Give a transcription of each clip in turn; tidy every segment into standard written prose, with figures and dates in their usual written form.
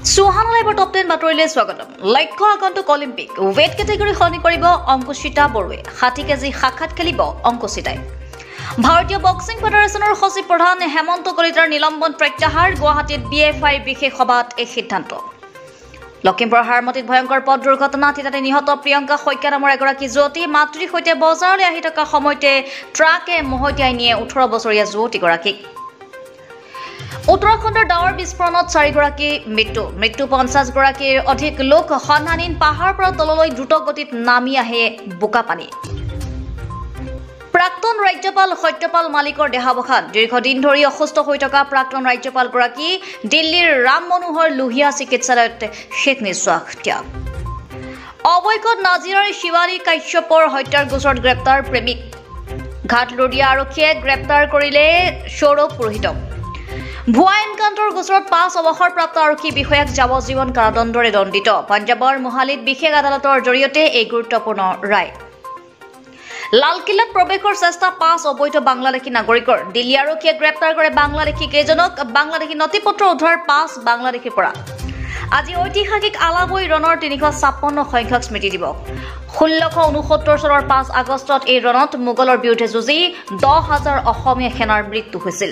Suhana লাইভৰ top 10 বাতৰিলৈ স্বাগতম। লক্ষ্য আগন্তুক অলিম্পিক ৱেট কেটেগৰী সলনি কৰিব অংকুচিতা বৰুৱে। 60 কেজি শাখাত খেলিব অংকুচিতাই। ভাৰতীয় বক্সিং ফেডাৰেশ্যনৰ সচিব প্ৰধান হেমন্ত কলিতাৰ নিলম্বন প্ৰত্যাহাৰ। গুৱাহাটীত BFI বিশেষ সভাত এই সিদ্ধান্ত। লখিমপুৰৰ হাৰমতিত ভয়ংকৰ পথ দুৰ্ঘটনা। তিতাতে নিহত প্ৰিয়ংকা শইকীয়া নামৰ এগৰাকী যুৱতী। মাতৃৰ সৈতে বজাৰলৈ আহি থকা সময়তে ট্ৰাকে মহতিয়াই নিয়ে 18 বছৰীয়া যুৱতীগৰাকীক। উত্তৰাখণ্ডৰ ডাৱৰ বিস্ফোৰণত 4গৰাকী মৃত্যু 50 গৰাকীৰ অধিক লোক সন্ধানহীন। পাহাৰৰ পৰা তললৈ দ্ৰুতগতিত নামি আহে বোকাপানী। প্ৰাক্তন ৰাজ্যপাল সত্যপাল মালিকৰ দেহাৱসান। দীৰ্ঘদিন ধৰি অসুস্থ হৈ থকা প্ৰাক্তন ৰাজ্যপালগৰাকী দিল্লীৰ ৰাম মনোহৰ লোহিয়া চিকিৎসালয়ত শেষ নিশ্বাস ত্যাগ। অবৈধত নাজিৰাৰ শিৱানী কাশ্যপৰ হত্যাৰ গোচৰত গ্ৰেপ্তাৰ প্ৰেমিক। ঘাটলুৰিয়া আৰক্ষীয়ে গ্ৰেপ্তাৰ কৰিলে সৌৰভ পুৰোহিতক। ভুৱা এনকাউণ্টাৰ গোচৰত 5 অৱসৰপ্ৰাপ্ত আৰক্ষী বিষয়াক যাৱজ্জীৱন কাৰাদণ্ডৰে দণ্ডিত। পঞ্জাৱৰ মোহালিত বিশেষ আদালতৰ জৰিয়তে এই গুৰুত্বপূৰ্ণ ৰায়। লালকিল্লাত প্ৰৱেশৰ চেষ্টা 5 অবৈধ বাংলাদেশী নাগৰিকৰ। দিল্লী আৰক্ষীয়ে গ্ৰেপ্তাৰ কৰে বাংলাদেশী কেইজনক। বাংলাদেশী নথিপত্ৰ উদ্ধাৰ 5 বাংলাদেশীৰ পৰা। আজি ঐতিহাসিক আলাবৈ ৰণৰ 356 সংখ্যক স্মৃতি দিৱস। 1669 চনৰ 5 আগষ্টত এই ৰণত মোগলৰ বিৰুদ্ধে যুঁজি 10,000 অসমীয়া সেনাৰ মৃত্যু হৈছিল।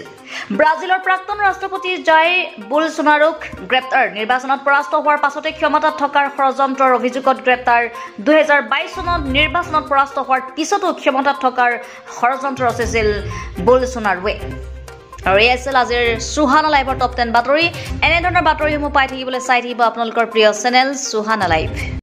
ব্ৰাজিলৰ প্ৰাক্তন ৰাষ্ট্ৰপতি জাইৰ বোলছোনাৰোক গ্ৰেপ্তাৰ। নিৰ্বাচনত পৰাস্ত হোৱাৰ পাছতে ক্ষমতাত থকাৰ ষড়যন্ত্ৰৰ অভিযোগত গ্ৰেপ্তাৰ। 2022 চনত নিৰ্বাচনত পৰাস্ত হোৱাৰ পিছতো ক্ষমতাত থকাৰ ষড়যন্ত্ৰ ৰচিছিল বোলছোনাৰোৱে। আৰু এই আছিল আজিৰ সুহানা লাইভৰ টপ 10 বাতৰি। এনেধৰণৰ বাতৰিসমূহ পাই থাকিবলৈ চাই থাকিব আপোনালোকৰ প্ৰিয় চেনেল সুহানা লাইভ।